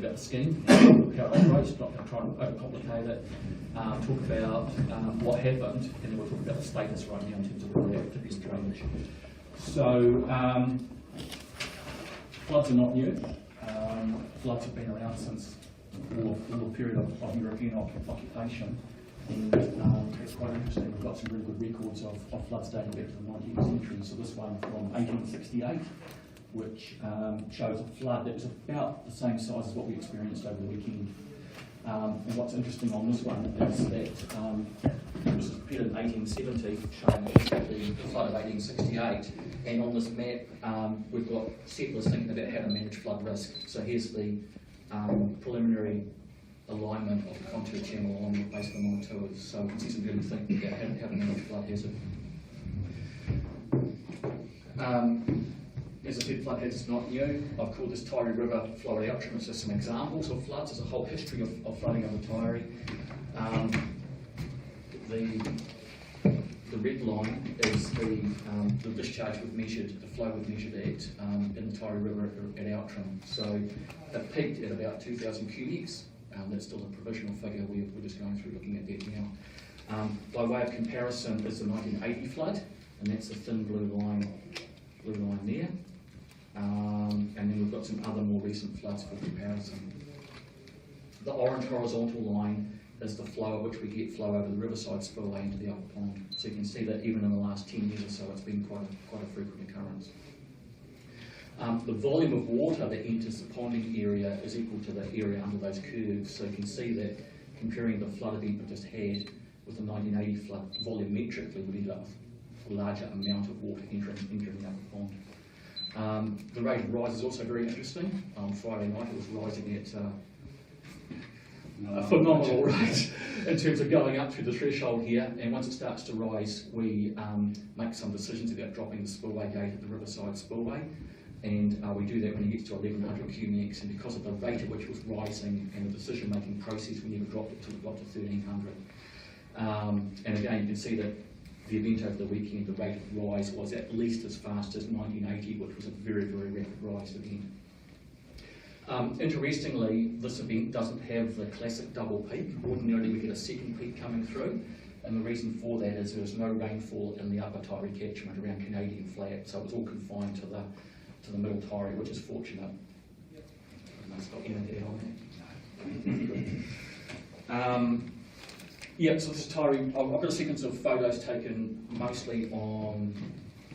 about the scheme, and how it operates, not going to try and overcomplicate it, talk about what happened, and then we'll talk about the status right now in terms of where we're at to best drainage. So, floods are not new. Floods have been around since all the period of European occupation. And it's quite interesting, we've got some really good records of floods dating back to the 19th century. So this one from 1868, which shows a flood that was about the same size as what we experienced over the weekend. And what's interesting on this one is that this was prepared in 1870, showing the flood of 1868. And on this map, we've got settlers thinking about how to manage flood risk. So here's the preliminary alignment of the contour channel along the base of the Manitouas. So we can see some early thinking about how to manage flood hazard. As I said, flood hazard is not new. I've called this Taieri River flow outram. It's just some examples of floods. There's a whole history of flooding on the Taieri. The red line is the discharge we've measured, the flow we've measured at in the Taieri River at outram. So it peaked at about 2,000 cubics. That's still a provisional figure. We're just going through looking at that now. By way of comparison is the 1980 flood, and that's the thin blue line there. And then we've got some other more recent floods for comparison. The orange horizontal line is the flow at which we get flow over the riverside spillway into the upper pond. So you can see that even in the last 10 years or so, it's been quite a frequent occurrence. The volume of water that enters the ponding area is equal to the area under those curves. So you can see that comparing the flood event we just had with the 1980 flood, volumetrically we ended up with a larger amount of water entering the upper pond. The rate of rise is also very interesting. On Friday night it was rising at a phenomenal rate in terms of going up through the threshold here, and once it starts to rise we make some decisions about dropping the spillway gate at the riverside spillway, and we do that when it gets to 1100 cubics, and because of the rate at which it was rising and the decision making process we never dropped it till it got to 1300. And again you can see that the event over the weekend, the rate of rise was at least as fast as 1980, which was a very, very rapid rise event. Interestingly, this event doesn't have the classic double peak. Ordinarily we get a second peak coming through, and the reason for that is there's no rainfall in the upper Taieri catchment around Canadian Flat, so it's all confined to the middle Taieri, which is fortunate. Yeah, so this is Taieri. I've got a sequence of photos taken mostly on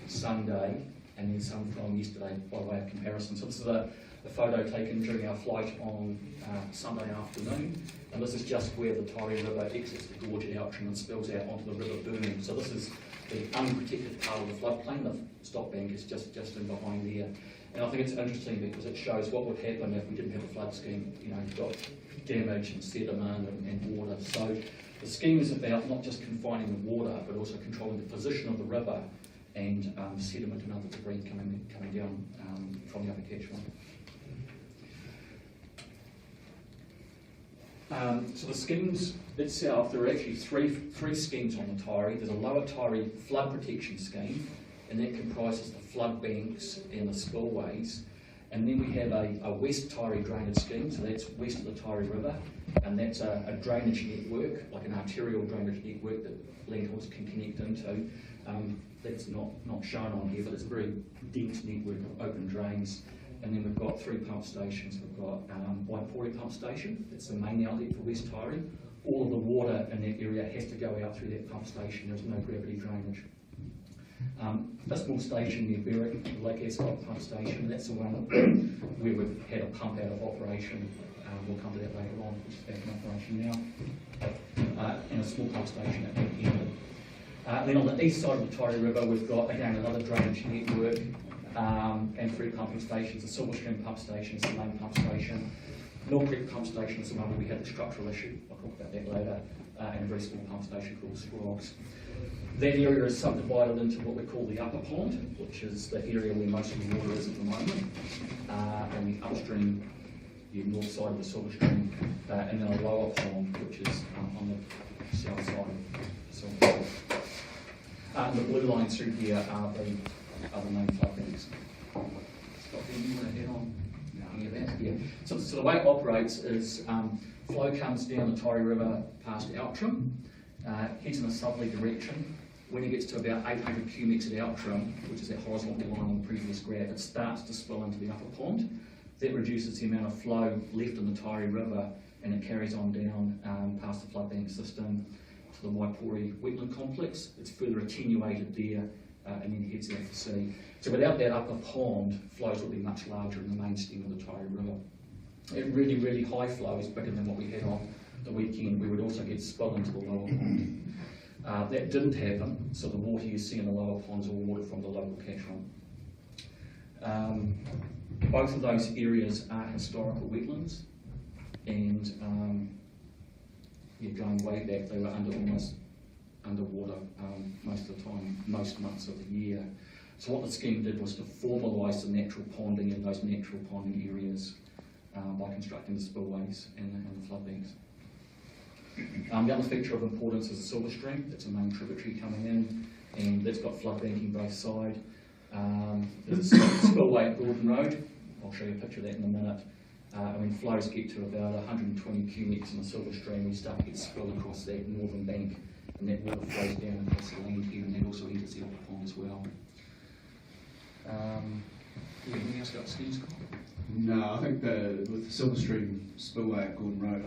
Sunday and then some from yesterday by way of comparison. So this is a photo taken during our flight on Sunday afternoon, and this is just where the Taieri River exits the gorge at Outram and spills out onto the River Boom. So this is the unprotected part of the floodplain. The stop bank is just in behind there. And I think it's interesting because it shows what would happen if we didn't have a flood scheme. You know, you've got damage and sediment and water. So the scheme is about not just confining the water, but also controlling the position of the river and sediment and other debris coming down from the upper catchment. So the schemes itself, there are actually three schemes on the Taieri. There's a lower Taieri flood protection scheme, and that comprises the flood banks and the spillways. And then we have a West Taieri drainage scheme, so that's west of the Taieri River, and that's a drainage network, like an arterial drainage network that landholds can connect into. That's not shown on here, but it's a very dense network of open drains. And then we've got three pump stations. We've got Waipori pump station, that's the main outlet for West Taieri. All of the water in that area has to go out through that pump station. There's no gravity drainage. A small station near Berwick, the Lake Ascot pump station, that's the one where we've had a pump out of operation. We'll come to that later on, it's back in operation now. And a small pump station at Berwick. Then on the east side of the Taieri River, we've got, again, another drainage network and three pumping stations. The Silverstream pump station is the main pump station. Mill Creek pump station is the one where we had the structural issue. I'll talk about that later. And a very small pump station called Scroggs. That area is subdivided into what we call the upper pond, which is the area where most of the water is at the moment, and the upstream, the north side of the Silverstream, and then a lower pond, which is on the south side of the Silverstream. The blue lines through here are the main flood banks. Scott, do you want to head on? looking at that. Yeah. So the way it operates is flow comes down the Taieri River past Outram, heads in a southerly direction. When it gets to about 800 cubics at Outram, which is that horizontal line on the previous graph, it starts to spill into the upper pond. That reduces the amount of flow left in the Taieri River, and it carries on down past the flood bank system to the Waipori wetland complex. It's further attenuated there and then heads out to sea. So without that upper pond, flows will be much larger in the main stem of the Taieri River. At really, really high flows, bigger than what we had on the weekend, we would also get spill into the lower pond. That didn't happen, so the water you see in the lower ponds are water from the local catchment. Both of those areas are historical wetlands, and going way back, they were almost underwater most of the time, most months of the year. So what the scheme did was to formalise the natural ponding in those natural ponding areas by constructing the spillways and the flood banks. The other feature of importance is the Silver Stream. It's a main tributary coming in, and that's got flood banking both sides. There's a spillway at Gordon Road. I'll show you a picture of that in a minute. And when flows get to about 120 cubics in the Silver Stream, we start to get spill across that northern bank, and that water flows down across the land here, and that also enters the upper pond as well. Anything else about schemes, Scott? No, I think with the Silver Stream spillway at Gordon Road,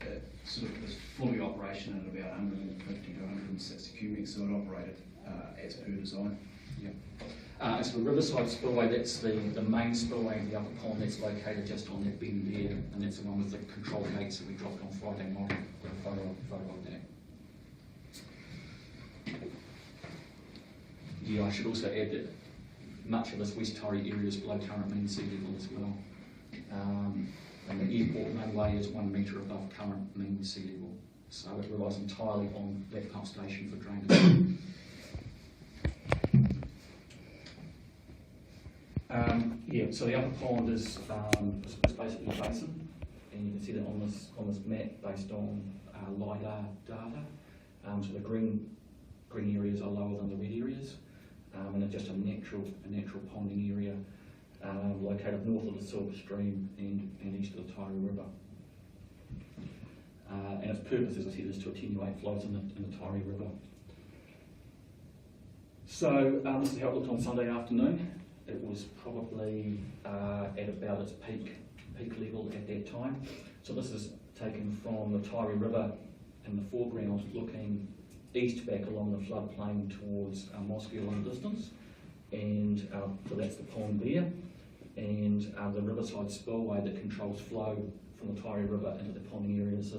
it sort of is fully operational at about 150 to 160 cubics, so it operated as per design. Yeah. As for the Riverside spillway, that's the main spillway of the upper pond. That's located just on that bend there, and that's the one with the control gates that we dropped on Friday night. Got a photo of that. Yeah, I should also add that much of this West Taieri area is below current mean sea level as well. And the airport runway is 1 metre above current mean sea level, so it relies entirely on that pump station for drainage. So the upper pond is basically a basin, and you can see that on this map based on LiDAR data. So the green areas are lower than the red areas, and it's just a natural ponding area located north of the Silver Stream and east of the Taieri River. And its purpose, as I said, is to attenuate flows in the Taieri River. So this is how it looked on Sunday afternoon. It was probably at about its peak level at that time. So this is taken from the Taieri River in the foreground, looking east back along the floodplain towards Moskill in the distance, and so that's the pond there, and the Riverside spillway that controls flow from the Taieri River into the ponding area is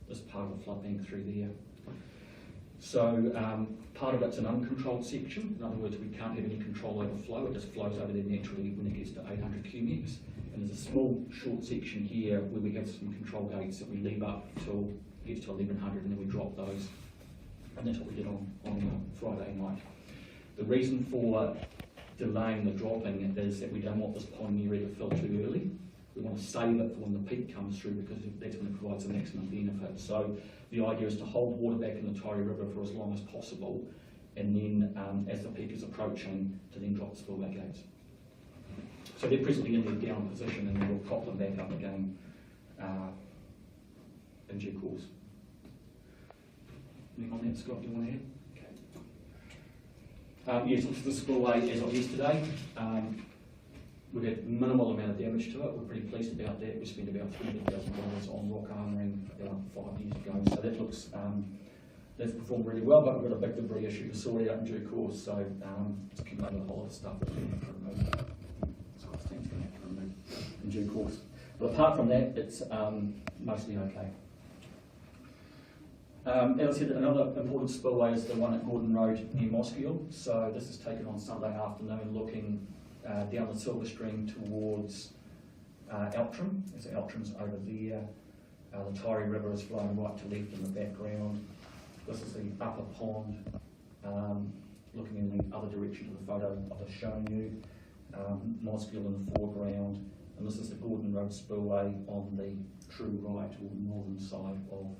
this part of the flood bank through there. So part of it's an uncontrolled section. In other words, we can't have any control over flow. It just flows over there naturally when it gets to 800 cubics. And there's a small short section here where we have some control gates that we leave up till it gets to 1100, and then we drop those. And that's what we did on Friday night. The reason for delaying the dropping is that we don't want this pond area to fill too early. We want to save it for when the peak comes through, because that's when it provides the maximum benefit. So the idea is to hold water back in the Taieri River for as long as possible, and then as the peak is approaching, to then drop the spillway gates. So they're presently in their down position, and then we'll prop them back up again in due course. Anything on that, Scott, you want to add? Okay. Yes, this is the spillway as of yesterday. We've had minimal amount of damage to it. We're pretty pleased about that. We spent about $300,000 on rock armouring about 5 years ago, so that looks that's performed really well. But we've got a big debris issue to sort out in due course, so it's keeping up with a whole lot of stuff that's going to have to remove. So it's going to have to remove in due course. But apart from that, it's mostly okay. As I said, another important spillway is the one at Gordon Road near Moskill. So this is taken on Sunday afternoon, looking down the Silver Stream towards Outram. So Outram's over there. The Taieri River is flowing right to left in the background. This is the upper pond, looking in the other direction to the photo I've just shown you. Moskill in the foreground, and this is the Gordon Road spillway on the true right or northern side of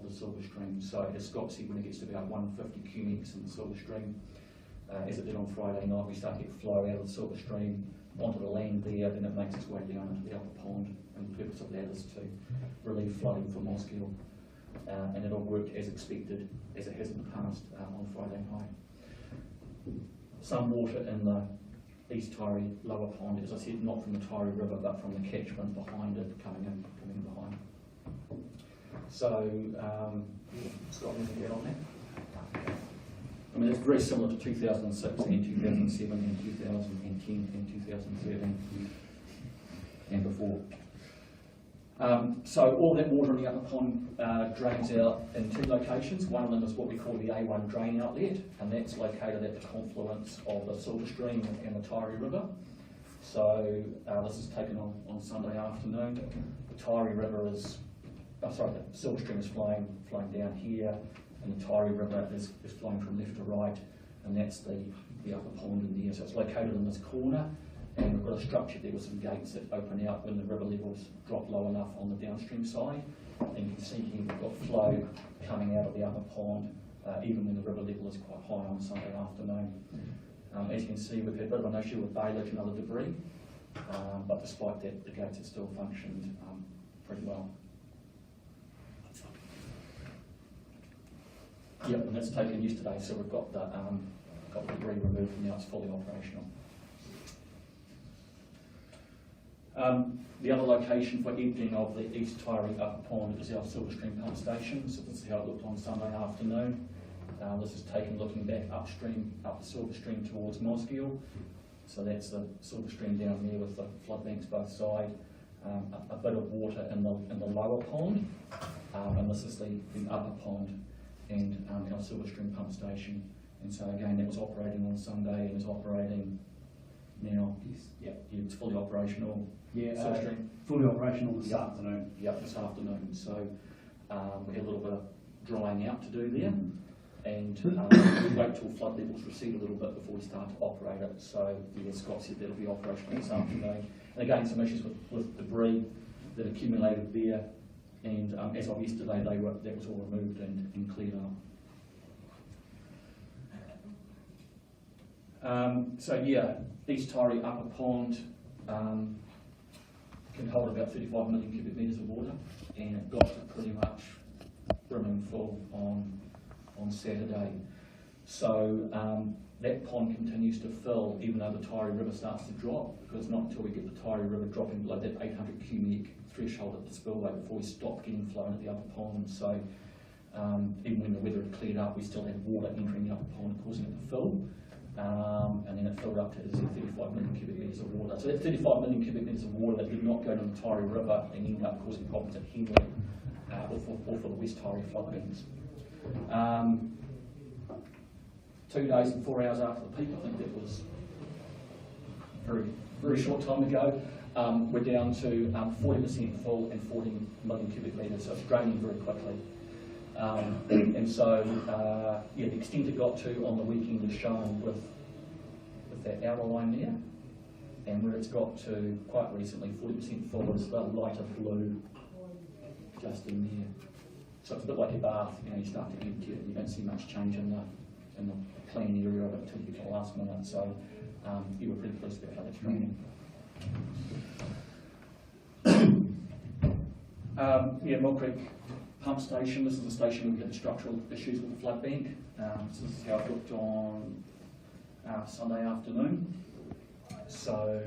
the Silver Stream. So as Scott said, when it gets to about 150 cubics in the Silver Stream, as it did on Friday night, we start to get flow out of the Silver Stream onto the land there, then it makes its way down into the upper pond, and the purpose of that is to relieve flooding for Mosgiel, and it all worked as expected, as it has in the past on Friday night. Some water in the East Taieri lower pond, as I said, not from the Taieri River, but from the catchment behind it, coming behind. So, Scott, anything to add on that? I mean, it's very similar to 2006 and 2007 and 2010 and 2013 and before. So all that water in the upper pond drains out in two locations. One of them is what we call the A1 drain outlet, and that's located at the confluence of the Silver Stream and the Taieri River. So this is taken on Sunday afternoon. The Taieri River is, the Silver Stream is flowing down here, and the Taieri River is flowing from left to right, and that's the upper pond in there. So it's located in this corner, and we've got a structure there with some gates that open out when the river levels drop low enough on the downstream side. And you can see here we've got flow coming out of the upper pond, even when the river level is quite high on Sunday afternoon. As you can see, we've had a bit of an issue with bailage and other debris, but despite that, the gates have still functioned pretty well. Yep, and that's taken yesterday, so we've got the debris removed and now it's fully operational. The other location for emptying of the East Taieri upper pond is our Silver Stream pump station. So this is how it looked on Sunday afternoon. This is taken looking back upstream, up the Silver Stream towards Mosgiel. So that's the Silver Stream down there with the flood banks both sides. A bit of water in the lower pond, and this is the upper pond and our Silver Stream pump station. And so again, that was operating on Sunday and is operating now. Yes. Yep, it's fully operational. Yeah, Silver Stream. fully operational this afternoon. Yep, this afternoon. So we had a little bit of drying out to do there, and we wait till flood levels recede a little bit before we start to operate it. So yeah, Scott said that'll be operational this afternoon. And again, some issues with debris that accumulated there, and as of yesterday, that was all removed and cleared up. So yeah, East Taieri upper pond can hold about 35 million cubic metres of water, and it got to pretty much brimming full on Saturday. So that pond continues to fill even though the Taieri River starts to drop, because it's not until we get the Taieri River dropping below that 800 cubic threshold at the spillway before we stop getting flow into the upper pond. So even when the weather had cleared up, we still had water entering the upper pond causing it to fill. And then it filled up to 35 million cubic metres of water. So that 35 million cubic metres of water that did not go to the Taieri River and ended up causing problems at Henley or for the West Taieri floodplains. 2 days and 4 hours after the peak, I think that was very, very short time ago, we're down to 40% full and 14 million cubic metres, so it's draining very quickly. And so, yeah, the extent it got to on the weekend is shown with that outer line there, and where it's got to quite recently, 40% full is the lighter blue just in there. So it's a bit like a bath, you know, you start to empty it, you don't see much change in the clean area of it until you get to the last minute. So you were pretty pleased about how that's draining. Yeah, Mill Creek pump station. This is a station where we had structural issues with the flood bank. So this is how it looked on Sunday afternoon. So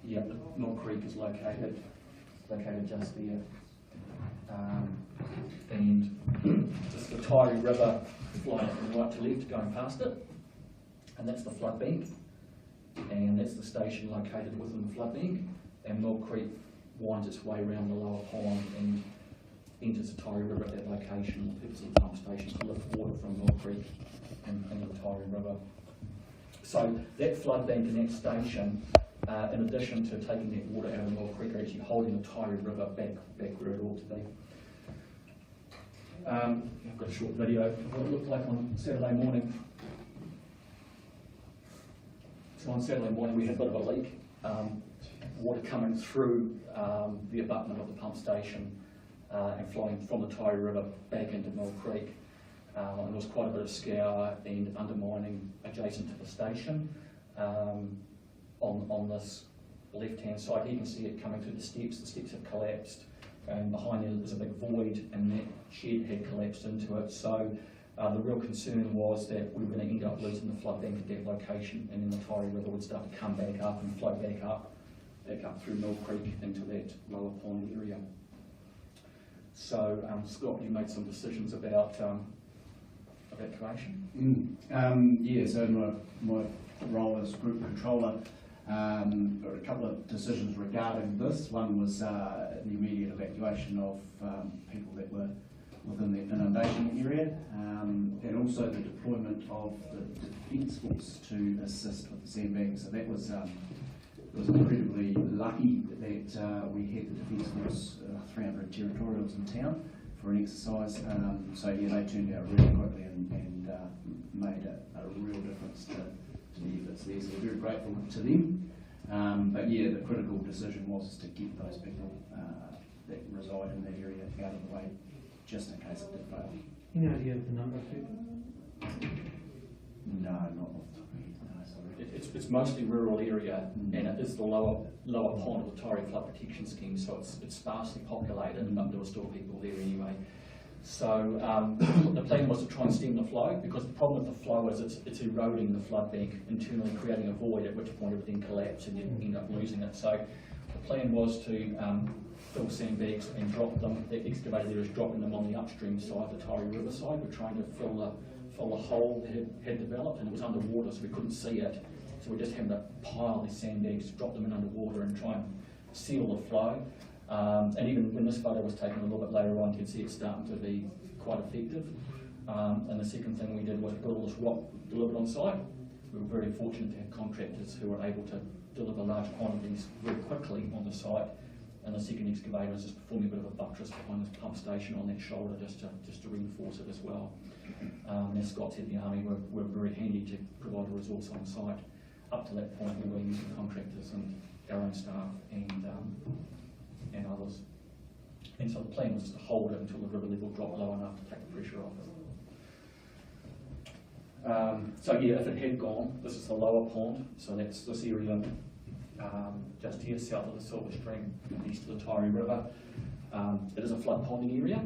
yeah, the Mill Creek is located just there, and just the Taieri River flowing from right to left going past it, and that's the flood bank, and that's the station located within the flood bank, and Mill Creek winds its way around the lower pond and enters the Taieri River at that location. The purpose of the pump station is to lift water from Mill Creek and into the Taieri River. So that flood bank and that station, in addition to taking that water out of Mill Creek, are actually holding the Taieri River back where it ought to be. I've got a short video of what it looked like on Saturday morning. So on Saturday morning we had a bit of a leak. Water coming through the abutment of the pump station and flowing from the Taieri River back into Mill Creek. And there was quite a bit of scour and undermining adjacent to the station. on this left-hand side. Here you can see it coming through the steps have collapsed, and behind it there's a big void, and that shed had collapsed into it. So the real concern was that we were going to end up losing the flood bank at that location, and then the Taieri River would start to come back up and flow back up through Mill Creek into that lower pond area. So Scott, you made some decisions about evacuation. Yeah, so in my role as group controller, there were a couple of decisions regarding this. One was the immediate evacuation of people that were within the inundation area, and also the deployment of the defence force to assist with the sandbagging. So that was incredibly lucky that we had the defence force, 300 territorials in town for an exercise. So yeah, they turned out really quickly and made a real difference to the efforts there. So we're very grateful to them. But yeah, the critical decision was to get those people that reside in that area out of the way, just in case it did fail. Any idea of the number of people? No, not off the top of my head, no, sorry. It's mostly rural area, and it is the lower pond of the Taieri Flood Protection Scheme, so it's sparsely populated, but there were still people there anyway. So the plan was to try and stem the flow, because the problem with the flow is it's eroding the flood bank internally, creating a void, at which point it would then collapse and you end up losing it. So the plan was to fill sandbags and drop them. The excavator there is dropping them on the upstream side, the Taieri River side. We're trying to fill the hole that had developed, and it was underwater, so we couldn't see it. So we're just having to pile these sandbags, drop them in underwater, and try and seal the flow. And even when this photo was taken a little bit later on, you can see it's starting to be quite effective. And the second thing we did was put all this rock delivered on site. We were very fortunate to have contractors who were able to deliver large quantities very quickly on the site. And the second excavator is just performing a bit of a buttress behind this pump station on that shoulder just to reinforce it as well. As Scott said, the Army were very handy to provide a resource on site. Up to that point, we were using contractors and our own staff and others. And so the plan was just to hold it until the river level dropped low enough to take the pressure off it. So yeah, if it had gone, this is the lower pond, so that's this area just here south of the Silver Stream, east of the Taieri River. It is a flood ponding area.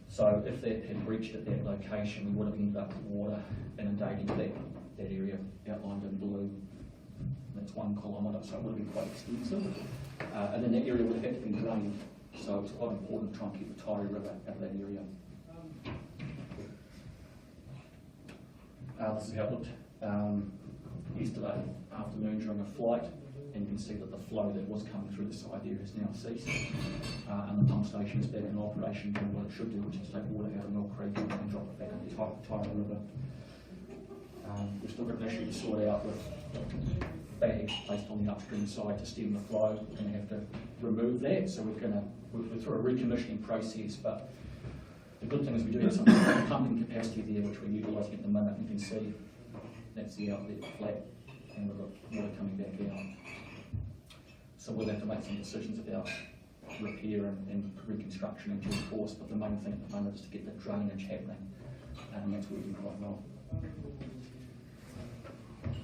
So if that had reached at that location, we would have ended up with water inundating that area outlined in blue. That's 1 kilometre, so it would have been quite extensive. And then that area would have had to be drained, so it's quite important to try and keep the Taieri River out of that area. This is how it looked yesterday afternoon during a flight, and you can see that the flow that was coming through the side there has now ceased, and the pump station is back in operation doing what it should do, which is take water out of Mill Creek and drop it back into the Taieri River. We've still got an issue to sort out with bags placed on the upstream side to stem the flow. We're going to have to remove that, so we're through a recommissioning process, but the good thing is we do have some pumping capacity there which we're utilising at the minute. You can see that's the outlet flat, and we've got water coming back out. So we'll have to make some decisions about repair and reconstruction in due course, but the main thing at the moment is to get the drainage happening, and that's working quite well.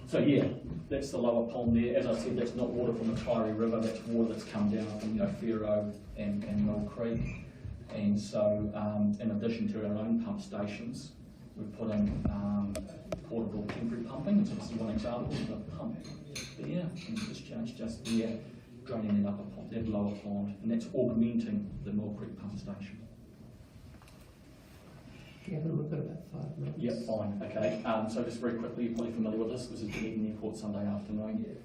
So yeah, that's the lower pond there. As I said, that's not water from the Taieri River, that's water that's come down from Whero and Mill Creek. And so in addition to our own pump stations, we've put in portable temporary pumping. So this is one example of the pump there, and discharge just there, draining that upper pond, that lower pond, and that's augmenting the Mill Creek pump station. Gavin, we've got about 5 minutes. Yep, fine, okay. So just very quickly, you're probably familiar with this. This is Dunedin Airport Sunday afternoon.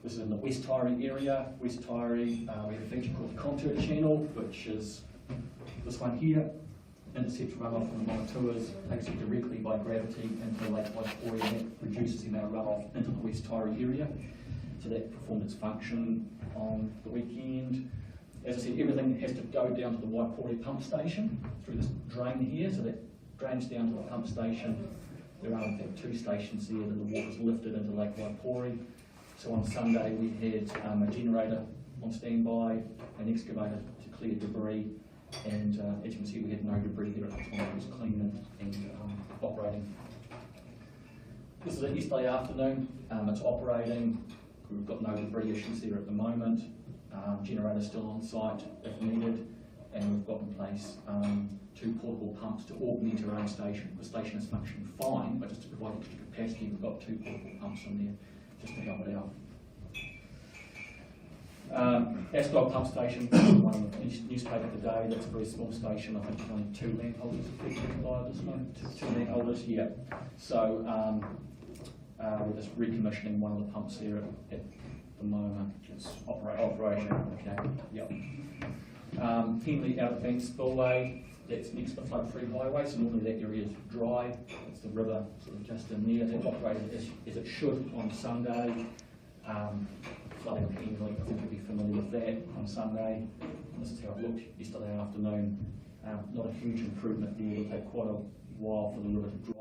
This is in the West Taieri area. West Taieri, we have a feature called the Contour Channel, which is this one here. Intercepts runoff from the Montuas, takes it directly by gravity into Lake Waipori, and that reduces the amount of runoff into the West Taieri area. So that performed its function on the weekend. As I said, everything has to go down to the Waipori pump station through this drain here, so that drains down to the pump station. There are in fact 2 stations there, and the water's lifted into Lake Waipori. So on Sunday we had a generator on standby, an excavator to clear debris, and as you can see we had no debris there at the time. It was clean and operating. This is it yesterday afternoon. It's operating. We've got no debris issues there at the moment. Generator still on site if needed, and we've got in place 2 portable pumps to augment our own station. The station is functioning fine, but just to provide extra capacity, we've got 2 portable pumps in there just to help it out. Ascot Pump Station, one of the newspaper today, that's a very small station. I think there's only 2 land holders affected by this one. 2 land holders, yeah. So we're just recommissioning one of the pumps there at the moment. It's operation. Okay. Yep. Henley Outer Bank Spillway, that's next to the flood-free highway, so normally that area is dry. It's the river sort of just in there. It's operated as it should on Sunday. Flooding of Henley, I think you'll be familiar with that on Sunday. This is how it looked yesterday afternoon. Not a huge improvement there. It'll take quite a while for the river to draw.